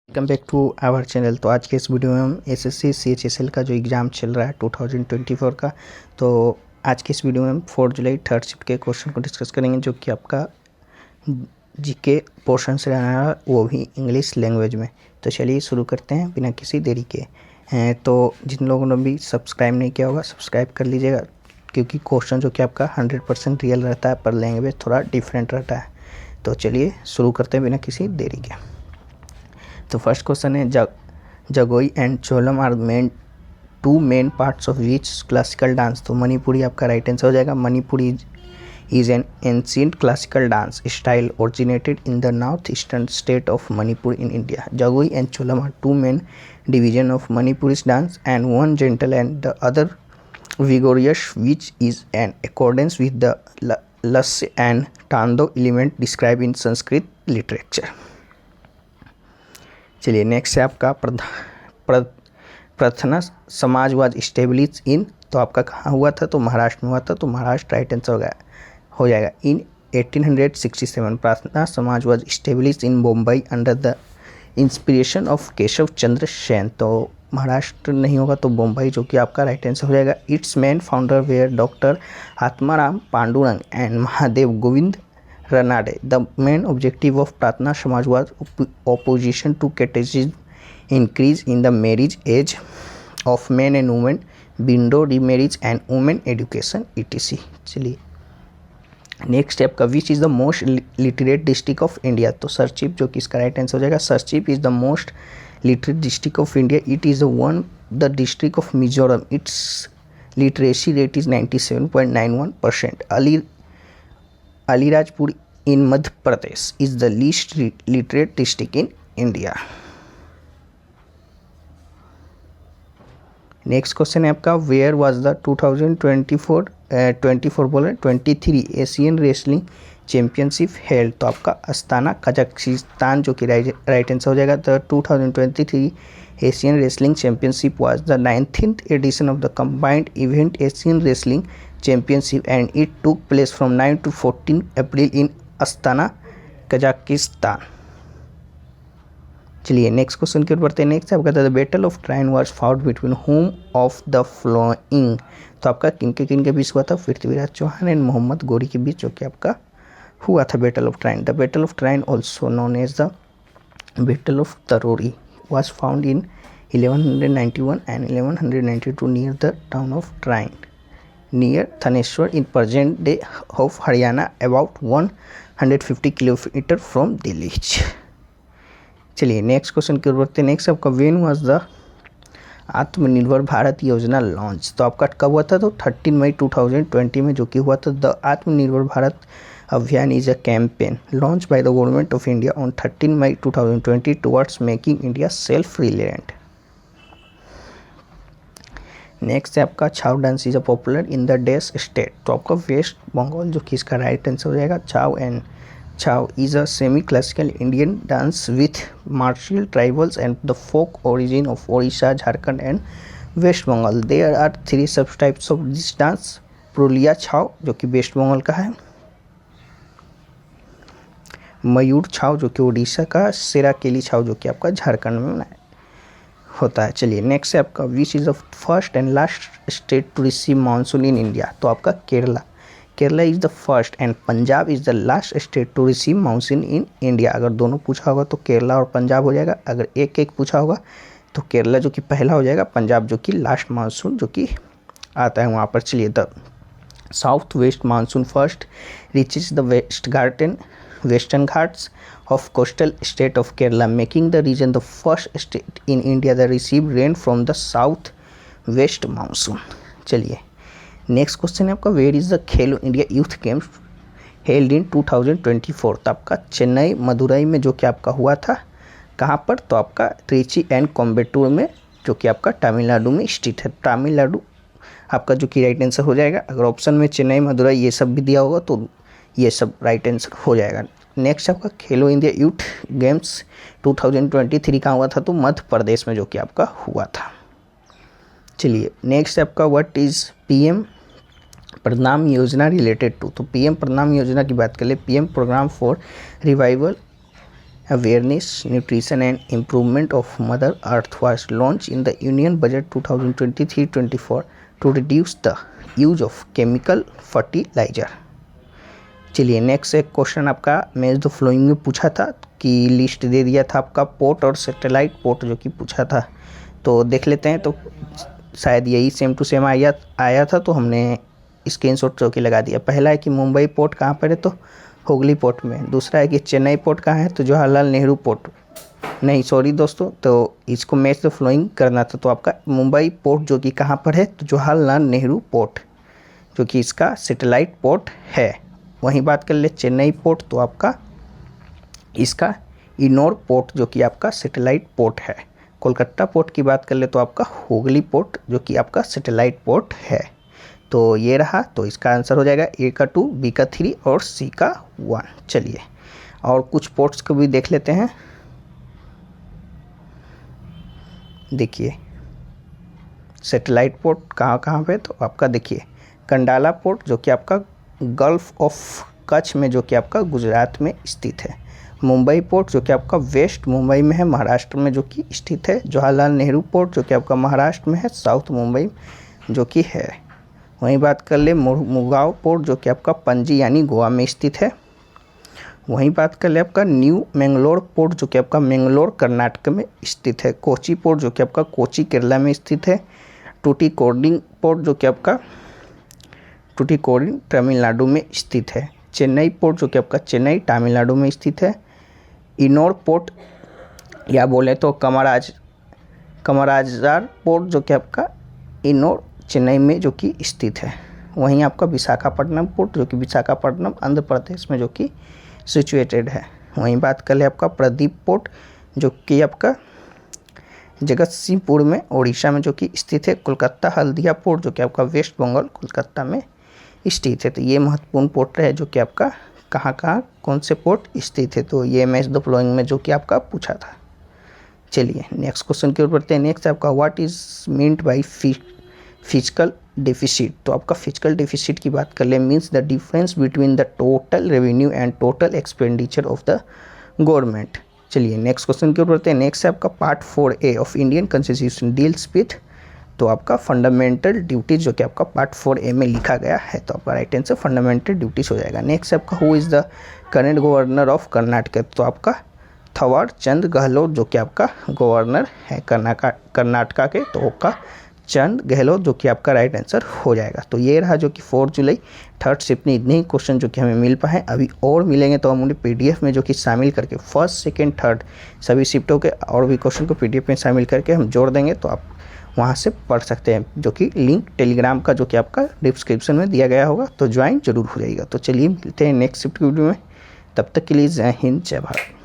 Welcome back to our channel. तो आज के इस वीडियो में हम एसएससी सीएचएसएल का जो एग्ज़ाम चल रहा है 2024 का, तो आज के इस वीडियो में हम 4 जुलाई थर्ड शिफ्ट के क्वेश्चन को डिस्कस करेंगे, जो कि आपका जीके पोर्शन से रहना है, वो भी इंग्लिश लैंग्वेज में। तो चलिए शुरू करते हैं बिना किसी देरी के। तो जिन लोगों ने भी सब्सक्राइब नहीं किया होगा सब्सक्राइब कर लीजिएगा, क्योंकि क्वेश्चन जो कि आपका 100% रियल रहता है, पर लैंग्वेज थोड़ा डिफरेंट रहता है। तो चलिए शुरू करते हैं बिना किसी देरी के। तो फर्स्ट क्वेश्चन है, Jagoi and Cholom are two main parts of which classical dance. तो मणिपुरी आपका राइट आंसर हो जाएगा। Manipuri is an ancient classical dance style originated in the northeastern state of Manipur in India. Jagoi and Cholam are two main divisions of Manipurese dance, and one gentle and the other vigorous, which is in accordance with the Las and Tando element described in Sanskrit literature. चलिए next है आपका प्रार्थना Samaj was established इन। तो आपका कहाँ हुआ था? तो महाराष्ट्र में हुआ था। तो महाराष्ट्र राइट आंसर हो जाएगा। इन 1867 Prarthana Samaj was established in Mumbai under the inspiration of Keshav Chandra Sen. तो महाराष्ट्र नहीं होगा तो मुंबई, जो कि आपका राइट आंसर हो जाएगा। It's main founder were doctor Atmaram Pandurang and Mahadev Govind Ranade. The main objective of Pratna Samaj was opposition to casteism, increase in the marriage age of men and women, window remarriage and women education etc. चलिए next step का, विच is the most literate district of India. तो सरचिप, जो कि इसका right answer हो जाएगा। Serchhip is the most literate district of India. It is the district of Mizoram. It's literacy rate is 97.91%. Alirajpur in Madhya Pradesh is the least literate district in India. Next question है आपका, where was the 2024 बोले 23 Asian wrestling championship held. तो आपका Astana Kazakhstan, जो कि right answer हो जाएगा। The 2023 Asian wrestling championship was the 19th edition of the combined event Asian Wrestling Championship, and it took place from 9 to 14 April in Astana, Kazakhstan. चलिए next question की ओर बढ़ते हैं। Next आपका the battle of Tarain was fought between home of the flowing. तो आपका किन के बीच हुआ था? पृथ्वीराज चौहान एंड मोहम्मद गोरी के बीच, जो कि आपका हुआ था battle of Tarain. The battle of Tarain also known as the battle of Taraori was found in 1191 and 1192 near the town of Trine, near Thaneshwar in present day of Haryana, about 150 kilometre from Delhi. चलिए next question की ओर बढ़ते हैं। Next आपका, when was the आत्मनिर्भर भारत योजना launch. तो आपका कब हुआ था? तो 13 मई 2020 में, जो कि हुआ था। द आत्मनिर्भर भारत अभियान is a campaign launched by the government of India on 13 May 2020 towards making India self-reliant. Next है आपका, छाव dance is a popular in the dash state. तो आपका वेस्ट बंगाल, जो कि इसका राइट आंसर हो जाएगा। Chhau is a semi classical Indian dance with martial tribals and the folk origin of Odisha, Jharkhand and West Bengal. There are 3 sub types of this dance. Purulia Chhau, जो कि waste Bengal का है। मयूर छाव, जो कि उड़ीसा का। सेराकेली छाव, जो कि आपका झारखंड में होता है। चलिए नेक्स्ट है आपका, which is the first and last state to receive monsoon in India. तो आपका Kerala is the first and Punjab is the last state to receive monsoon in India. अगर दोनों पूछा होगा तो केरला और पंजाब हो जाएगा। अगर एक पूछा होगा तो केरला जो कि पहला हो जाएगा, पंजाब जो कि लास्ट मानसून जो कि आता है वहाँ पर। चलिए, the south west monsoon first reaches the Western Ghats of coastal state of Kerala, making the region the first state in India that received rain from the south west monsoon. चलिए next question है आपका, where is the Khelo India youth games held in 2024। तो आपका चेन्नई मदुरई में, जो कि आपका हुआ था। कहाँ पर? तो आपका त्रिची एंड कोयम्बटूर में, जो कि आपका तमिलनाडु में स्थित है। तमिलनाडु आपका जो कि राइट आंसर हो जाएगा। अगर ऑप्शन में चेन्नई मदुरई ये सब भी दिया होगा तो ये सब राइट आंसर हो जाएगा। नेक्स्ट आपका, खेलो इंडिया यूथ गेम्स 2023 कहाँ हुआ था? तो मध्य प्रदेश में, जो कि आपका हुआ था। चलिए नेक्स्ट आपका, व्हाट इज़ पीएम प्रधान योजना रिलेटेड टू। तो पीएम प्रधान योजना की बात कर ले, PM program for revival Awareness, Nutrition and Improvement of Mother Earth was launched in the Union Budget 2023-24 to reduce the use of chemical fertilizer. चलिए नेक्स्ट एक क्वेश्चन आपका मैच द फ्लोइंग में पूछा था कि लिस्ट दे दिया था आपका पोर्ट और सैटेलाइट पोर्ट जो कि पूछा था, तो देख लेते हैं। तो शायद यही सेम टू सेम आया था, तो हमने स्क्रीनशॉट जो कि लगा दिया। पहला है कि मुंबई पोर्ट कहाँ पर है, तो हुगली पोर्ट में। दूसरा है कि चेन्नई पोर्ट कहाँ है, तो जवाहरलाल नेहरू पोर्ट, नहीं सॉरी दोस्तों, तो इसको मैच द फ्लोइंग करना था। तो आपका मुंबई पोर्ट जो कि कहाँ पर है, तो जवाहरलाल नेहरू पोर्ट जो कि इसका सैटेलाइट पोर्ट है। वहीं बात कर ले चेन्नई पोर्ट, तो आपका इसका इनोर पोर्ट जो कि आपका सैटेलाइट पोर्ट है। कोलकाता पोर्ट की बात कर ले तो आपका हुगली पोर्ट जो कि आपका सैटेलाइट पोर्ट है। तो ये रहा, तो इसका आंसर हो जाएगा ए का 2, बी का 3 और सी का 1। चलिए और कुछ पोर्ट्स को भी देख लेते हैं। देखिए सैटेलाइट पोर्ट कहाँ कहाँ पे, तो आपका देखिए कंडाला पोर्ट जो कि आपका गल्फ ऑफ कच्छ में जो कि आपका गुजरात में स्थित है। मुंबई पोर्ट जो कि आपका वेस्ट मुंबई में है, महाराष्ट्र में जो कि स्थित है। जवाहरलाल नेहरू पोर्ट जो कि आपका महाराष्ट्र में है, साउथ मुंबई जो कि है। वहीं बात कर ले मुगाव पोर्ट जो कि आपका पणजी यानी गोवा में स्थित है। वहीं बात कर ले आपका न्यू मैंगलोर पोर्ट जो कि आपका मैंगलोर कर्नाटक में स्थित है। कोची पोर्ट जो कि आपका कोची केरला में स्थित है। टूटीकोरिन पोर्ट जो कि आपका टूटीकोरिन तमिलनाडु में स्थित है। चेन्नई पोर्ट जो कि आपका चेन्नई तमिलनाडु में स्थित है। इनोर पोर्ट या बोले तो कमराजार पोर्ट जो कि आपका इनोर चेन्नई में जो कि स्थित है। वहीं आपका विशाखापट्टनम पोर्ट जो कि विशाखापट्टनम आंध्र प्रदेश में जो कि सिचुएटेड है। वहीं बात कर ले आपका प्रदीप पोर्ट जो कि आपका जगतसिंहपुर में उड़ीसा में जो कि स्थित है। कोलकाता हल्दिया पोर्ट जो कि आपका वेस्ट बंगाल कोलकाता में स्थित है। तो ये महत्वपूर्ण पोर्ट है जो कि आपका कहाँ कहाँ कौन से पोर्ट स्थित है। तो ये मैच द फ्लोइंग में जो कि आपका पूछा था। चलिए नेक्स्ट क्वेश्चन की ओर बढ़ते हैं। नेक्स्ट आपका what is meant by physical deficit. तो आपका फिजिकल डेफिसिट की बात कर ले means the difference between the total revenue and total expenditure of the government. चलिए नेक्स्ट क्वेश्चन की ओर बढ़ते हैं। नेक्स्ट है आपका part 4A of Indian constitution deals with, तो आपका फंडामेंटल ड्यूटीज जो कि आपका पार्ट 4A में लिखा गया है। तो आपका राइट आंसर फंडामेंटल ड्यूटीज हो जाएगा। नेक्स्ट आपका who is the current governor of Karnataka. तो आपका थवार चंद गहलोत जो कि आपका गवर्नर है कर्नाटका के, तो आपका चंद गहलोत जो कि आपका राइट आंसर हो जाएगा। तो ये रहा जो कि 4 जुलाई थर्ड शिफ्ट में इतने ही क्वेश्चन जो कि हमें मिल पाए। अभी और मिलेंगे तो हम उन्हें PDF में जो कि शामिल करके फर्स्ट सेकंड थर्ड सभी शिफ्टों के और भी क्वेश्चन को PDF में शामिल करके हम जोड़ देंगे, तो आप वहाँ से पढ़ सकते हैं, जो कि लिंक टेलीग्राम का जो कि आपका डिस्क्रिप्शन में दिया गया होगा, तो ज्वाइन जरूर हो जाएगा। तो चलिए मिलते हैं नेक्स्ट शिफ्ट वीडियो में, तब तक के लिए जय हिंद जय भारत।